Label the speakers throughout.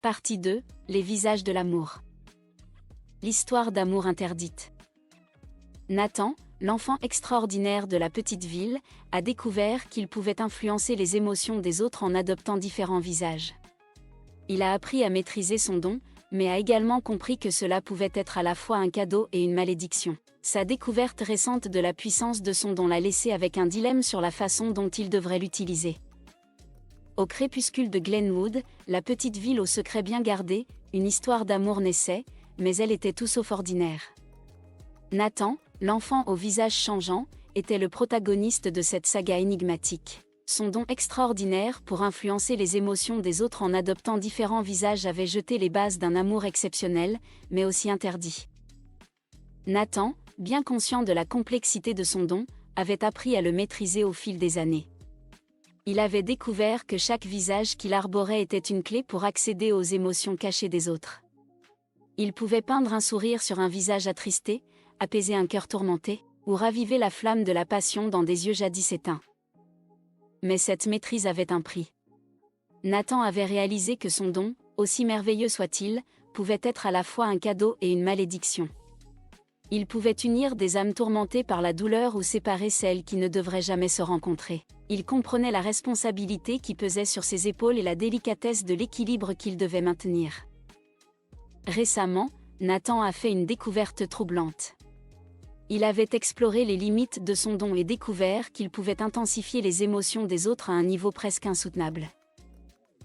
Speaker 1: Partie 2, les visages de l'amour. L'histoire d'amour interdite. Nathan, l'enfant extraordinaire de la petite ville, a découvert qu'il pouvait influencer les émotions des autres en adoptant différents visages. Il a appris à maîtriser son don, mais a également compris que cela pouvait être à la fois un cadeau et une malédiction. Sa découverte récente de la puissance de son don l'a laissé avec un dilemme sur la façon dont il devrait l'utiliser. Au crépuscule de Glenwood, la petite ville au secret bien gardé, une histoire d'amour naissait, mais elle était tout sauf ordinaire. Nathan, l'enfant au visage changeant, était le protagoniste de cette saga énigmatique. Son don extraordinaire pour influencer les émotions des autres en adoptant différents visages avait jeté les bases d'un amour exceptionnel, mais aussi interdit. Nathan, bien conscient de la complexité de son don, avait appris à le maîtriser au fil des années. Il avait découvert que chaque visage qu'il arborait était une clé pour accéder aux émotions cachées des autres. Il pouvait peindre un sourire sur un visage attristé, apaiser un cœur tourmenté, ou raviver la flamme de la passion dans des yeux jadis éteints. Mais cette maîtrise avait un prix. Nathan avait réalisé que son don, aussi merveilleux soit-il, pouvait être à la fois un cadeau et une malédiction. Il pouvait unir des âmes tourmentées par la douleur ou séparer celles qui ne devraient jamais se rencontrer. Il comprenait la responsabilité qui pesait sur ses épaules et la délicatesse de l'équilibre qu'il devait maintenir. Récemment, Nathan a fait une découverte troublante. Il avait exploré les limites de son don et découvert qu'il pouvait intensifier les émotions des autres à un niveau presque insoutenable.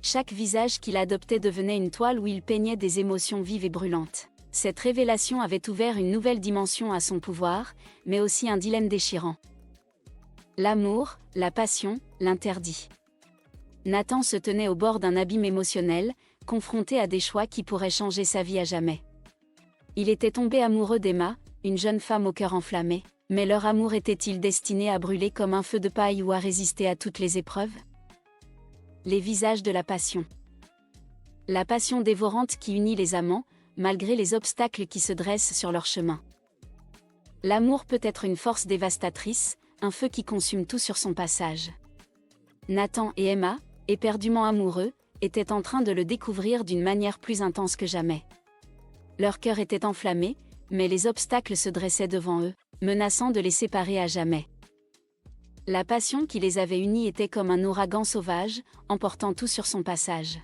Speaker 1: Chaque visage qu'il adoptait devenait une toile où il peignait des émotions vives et brûlantes. Cette révélation avait ouvert une nouvelle dimension à son pouvoir, mais aussi un dilemme déchirant. L'amour, la passion, l'interdit. Nathan se tenait au bord d'un abîme émotionnel, confronté à des choix qui pourraient changer sa vie à jamais. Il était tombé amoureux d'Emma, une jeune femme au cœur enflammé, mais leur amour était-il destiné à brûler comme un feu de paille ou à résister à toutes les épreuves? Les visages de la passion. La passion dévorante qui unit les amants, malgré les obstacles qui se dressent sur leur chemin. L'amour peut être une force dévastatrice, un feu qui consume tout sur son passage. Nathan et Emma, éperdument amoureux, étaient en train de le découvrir d'une manière plus intense que jamais. Leur cœur était enflammé, mais les obstacles se dressaient devant eux, menaçant de les séparer à jamais. La passion qui les avait unis était comme un ouragan sauvage, emportant tout sur son passage.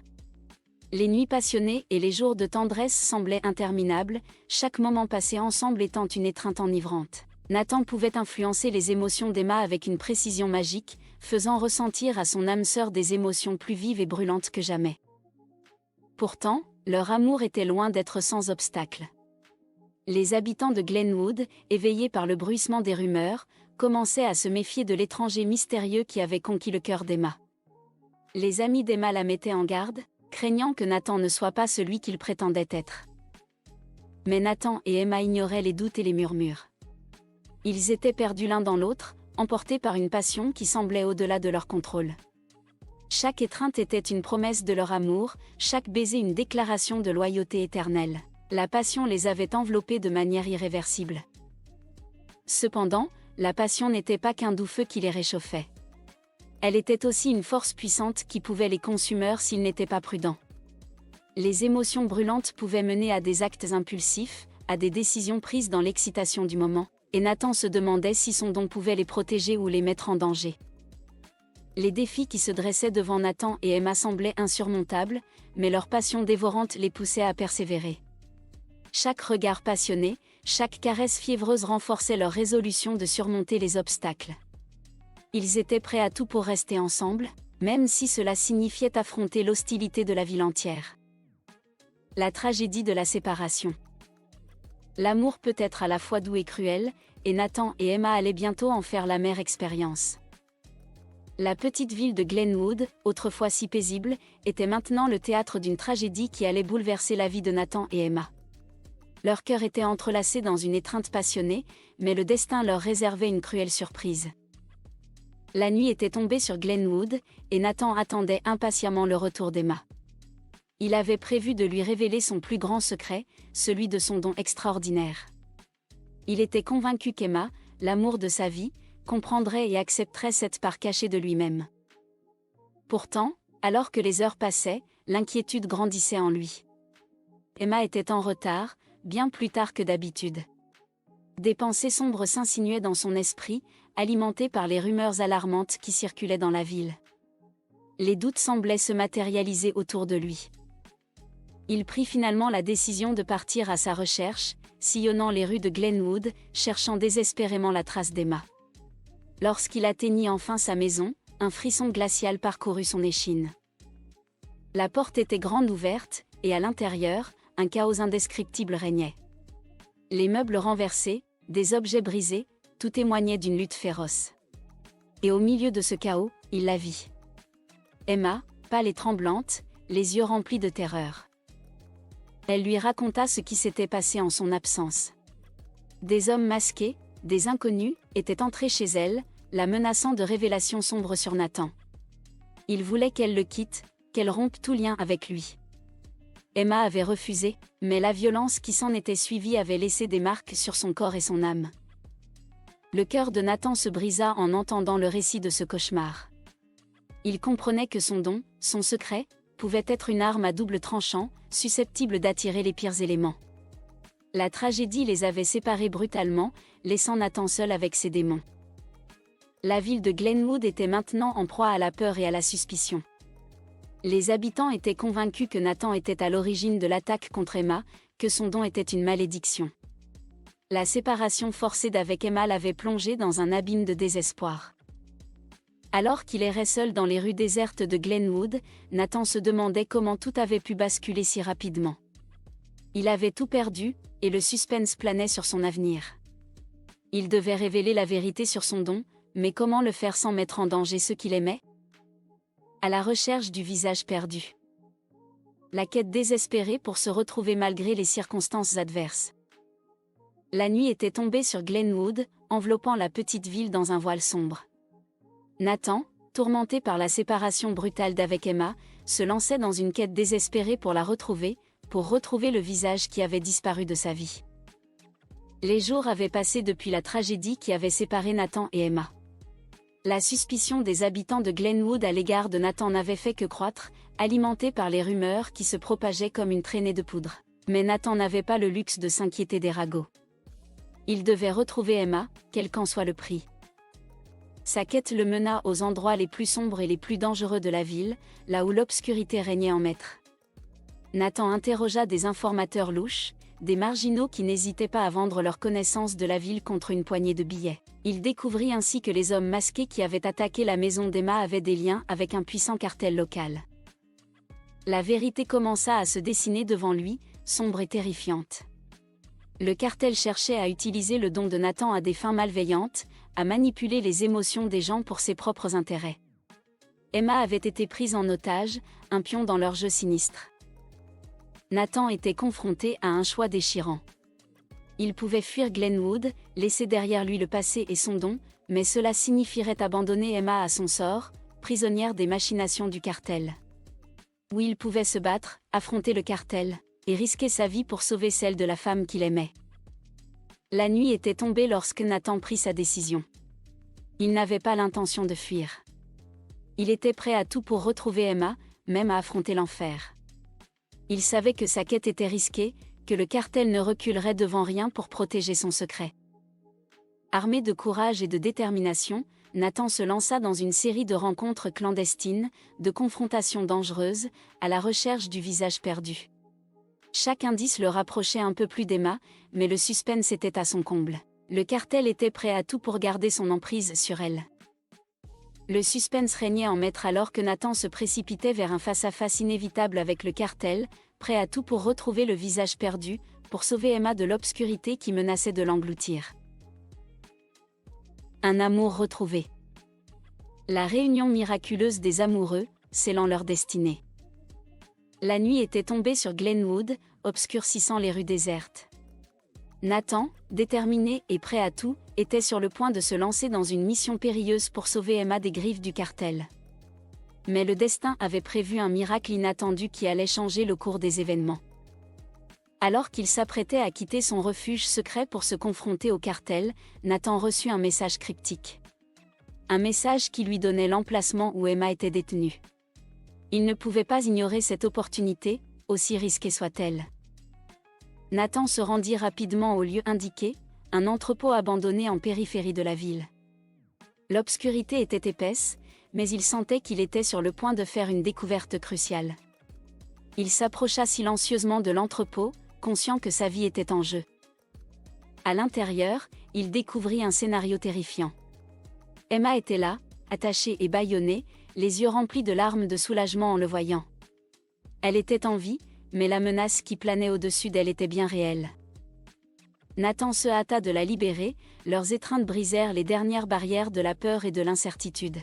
Speaker 1: Les nuits passionnées et les jours de tendresse semblaient interminables, chaque moment passé ensemble étant une étreinte enivrante. Nathan pouvait influencer les émotions d'Emma avec une précision magique, faisant ressentir à son âme sœur des émotions plus vives et brûlantes que jamais. Pourtant, leur amour était loin d'être sans obstacle. Les habitants de Glenwood, éveillés par le bruissement des rumeurs, commençaient à se méfier de l'étranger mystérieux qui avait conquis le cœur d'Emma. Les amis d'Emma la mettaient en garde, craignant que Nathan ne soit pas celui qu'il prétendait être. Mais Nathan et Emma ignoraient les doutes et les murmures. Ils étaient perdus l'un dans l'autre, emportés par une passion qui semblait au-delà de leur contrôle. Chaque étreinte était une promesse de leur amour, chaque baiser une déclaration de loyauté éternelle. La passion les avait enveloppés de manière irréversible. Cependant, la passion n'était pas qu'un doux feu qui les réchauffait. Elle était aussi une force puissante qui pouvait les consumer s'ils n'étaient pas prudents. Les émotions brûlantes pouvaient mener à des actes impulsifs, à des décisions prises dans l'excitation du moment, et Nathan se demandait si son don pouvait les protéger ou les mettre en danger. Les défis qui se dressaient devant Nathan et Emma semblaient insurmontables, mais leur passion dévorante les poussait à persévérer. Chaque regard passionné, chaque caresse fiévreuse renforçait leur résolution de surmonter les obstacles. Ils étaient prêts à tout pour rester ensemble, même si cela signifiait affronter l'hostilité de la ville entière. La tragédie de la séparation. L'amour peut être à la fois doux et cruel, et Nathan et Emma allaient bientôt en faire l'amère expérience. La petite ville de Glenwood, autrefois si paisible, était maintenant le théâtre d'une tragédie qui allait bouleverser la vie de Nathan et Emma. Leur cœur était entrelacé dans une étreinte passionnée, mais le destin leur réservait une cruelle surprise. La nuit était tombée sur Glenwood, et Nathan attendait impatiemment le retour d'Emma. Il avait prévu de lui révéler son plus grand secret, celui de son don extraordinaire. Il était convaincu qu'Emma, l'amour de sa vie, comprendrait et accepterait cette part cachée de lui-même. Pourtant, alors que les heures passaient, l'inquiétude grandissait en lui. Emma était en retard, bien plus tard que d'habitude. Des pensées sombres s'insinuaient dans son esprit, alimentées par les rumeurs alarmantes qui circulaient dans la ville. Les doutes semblaient se matérialiser autour de lui. Il prit finalement la décision de partir à sa recherche, sillonnant les rues de Glenwood, cherchant désespérément la trace d'Emma. Lorsqu'il atteignit enfin sa maison, un frisson glacial parcourut son échine. La porte était grande ouverte, et à l'intérieur, un chaos indescriptible régnait. Les meubles renversés, des objets brisés, tout témoignait d'une lutte féroce. Et au milieu de ce chaos, il la vit. Emma, pâle et tremblante, les yeux remplis de terreur. Elle lui raconta ce qui s'était passé en son absence. Des hommes masqués, des inconnus, étaient entrés chez elle, la menaçant de révélations sombres sur Nathan. Ils voulaient qu'elle le quitte, qu'elle rompe tout lien avec lui. Emma avait refusé, mais la violence qui s'en était suivie avait laissé des marques sur son corps et son âme. Le cœur de Nathan se brisa en entendant le récit de ce cauchemar. Il comprenait que son don, son secret, pouvait être une arme à double tranchant, susceptible d'attirer les pires éléments. La tragédie les avait séparés brutalement, laissant Nathan seul avec ses démons. La ville de Glenwood était maintenant en proie à la peur et à la suspicion. Les habitants étaient convaincus que Nathan était à l'origine de l'attaque contre Emma, que son don était une malédiction. La séparation forcée d'avec Emma l'avait plongé dans un abîme de désespoir. Alors qu'il errait seul dans les rues désertes de Glenwood, Nathan se demandait comment tout avait pu basculer si rapidement. Il avait tout perdu, et le suspense planait sur son avenir. Il devait révéler la vérité sur son don, mais comment le faire sans mettre en danger ceux qu'il aimait ? À la recherche du visage perdu. La quête désespérée pour se retrouver malgré les circonstances adverses. La nuit était tombée sur Glenwood, enveloppant la petite ville dans un voile sombre. Nathan, tourmenté par la séparation brutale d'avec Emma, se lançait dans une quête désespérée pour la retrouver, pour retrouver le visage qui avait disparu de sa vie. Les jours avaient passé depuis la tragédie qui avait séparé Nathan et Emma. La suspicion des habitants de Glenwood à l'égard de Nathan n'avait fait que croître, alimentée par les rumeurs qui se propageaient comme une traînée de poudre. Mais Nathan n'avait pas le luxe de s'inquiéter des ragots. Il devait retrouver Emma, quel qu'en soit le prix. Sa quête le mena aux endroits les plus sombres et les plus dangereux de la ville, là où l'obscurité régnait en maître. Nathan interrogea des informateurs louches, des marginaux qui n'hésitaient pas à vendre leur connaissance de la ville contre une poignée de billets. Il découvrit ainsi que les hommes masqués qui avaient attaqué la maison d'Emma avaient des liens avec un puissant cartel local. La vérité commença à se dessiner devant lui, sombre et terrifiante. Le cartel cherchait à utiliser le don de Nathan à des fins malveillantes, à manipuler les émotions des gens pour ses propres intérêts. Emma avait été prise en otage, un pion dans leur jeu sinistre. Nathan était confronté à un choix déchirant. Il pouvait fuir Glenwood, laisser derrière lui le passé et son don, mais cela signifierait abandonner Emma à son sort, prisonnière des machinations du cartel. Ou il pouvait se battre, affronter le cartel, et risquer sa vie pour sauver celle de la femme qu'il aimait. La nuit était tombée lorsque Nathan prit sa décision. Il n'avait pas l'intention de fuir. Il était prêt à tout pour retrouver Emma, même à affronter l'enfer. Il savait que sa quête était risquée, que le cartel ne reculerait devant rien pour protéger son secret. Armé de courage et de détermination, Nathan se lança dans une série de rencontres clandestines, de confrontations dangereuses, à la recherche du visage perdu. Chaque indice le rapprochait un peu plus d'Emma, mais le suspense était à son comble. Le cartel était prêt à tout pour garder son emprise sur elle. Le suspense régnait en maître alors que Nathan se précipitait vers un face-à-face inévitable avec le cartel, prêt à tout pour retrouver le visage perdu, pour sauver Emma de l'obscurité qui menaçait de l'engloutir. Un amour retrouvé. La réunion miraculeuse des amoureux, scellant leur destinée. La nuit était tombée sur Glenwood, obscurcissant les rues désertes. Nathan, déterminé et prêt à tout, était sur le point de se lancer dans une mission périlleuse pour sauver Emma des griffes du cartel. Mais le destin avait prévu un miracle inattendu qui allait changer le cours des événements. Alors qu'il s'apprêtait à quitter son refuge secret pour se confronter au cartel, Nathan reçut un message cryptique. Un message qui lui donnait l'emplacement où Emma était détenue. Il ne pouvait pas ignorer cette opportunité, aussi risquée soit-elle. Nathan se rendit rapidement au lieu indiqué, un entrepôt abandonné en périphérie de la ville. L'obscurité était épaisse, mais il sentait qu'il était sur le point de faire une découverte cruciale. Il s'approcha silencieusement de l'entrepôt, conscient que sa vie était en jeu. À l'intérieur, il découvrit un scénario terrifiant. Emma était là, attachée et bâillonnée, les yeux remplis de larmes de soulagement en le voyant. Elle était en vie, mais la menace qui planait au-dessus d'elle était bien réelle. Nathan se hâta de la libérer, leurs étreintes brisèrent les dernières barrières de la peur et de l'incertitude.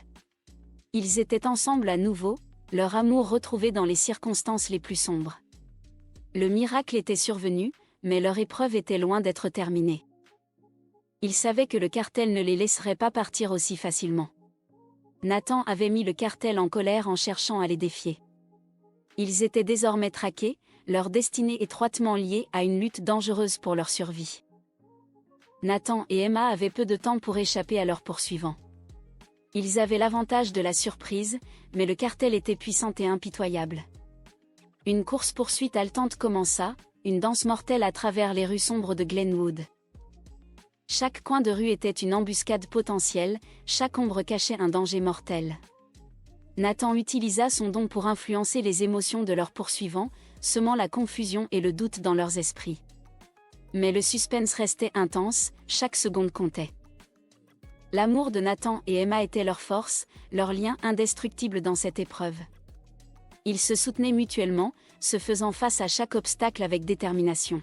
Speaker 1: Ils étaient ensemble à nouveau, leur amour retrouvé dans les circonstances les plus sombres. Le miracle était survenu, mais leur épreuve était loin d'être terminée. Ils savaient que le cartel ne les laisserait pas partir aussi facilement. Nathan avait mis le cartel en colère en cherchant à les défier. Ils étaient désormais traqués, leur destinée étroitement liée à une lutte dangereuse pour leur survie. Nathan et Emma avaient peu de temps pour échapper à leurs poursuivants. Ils avaient l'avantage de la surprise, mais le cartel était puissant et impitoyable. Une course-poursuite haletante commença, une danse mortelle à travers les rues sombres de Glenwood. Chaque coin de rue était une embuscade potentielle, chaque ombre cachait un danger mortel. Nathan utilisa son don pour influencer les émotions de leurs poursuivants, semant la confusion et le doute dans leurs esprits. Mais le suspense restait intense, chaque seconde comptait. L'amour de Nathan et Emma était leur force, leur lien indestructible dans cette épreuve. Ils se soutenaient mutuellement, se faisant face à chaque obstacle avec détermination.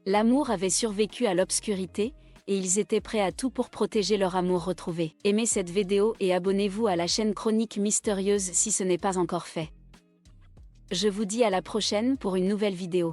Speaker 1: L'amour avait survécu à l'obscurité, et ils étaient prêts à tout pour protéger leur amour retrouvé. Aimez cette vidéo et abonnez-vous à la chaîne Chroniques Mystérieuses si ce n'est pas encore fait. Je vous dis à la prochaine pour une nouvelle vidéo.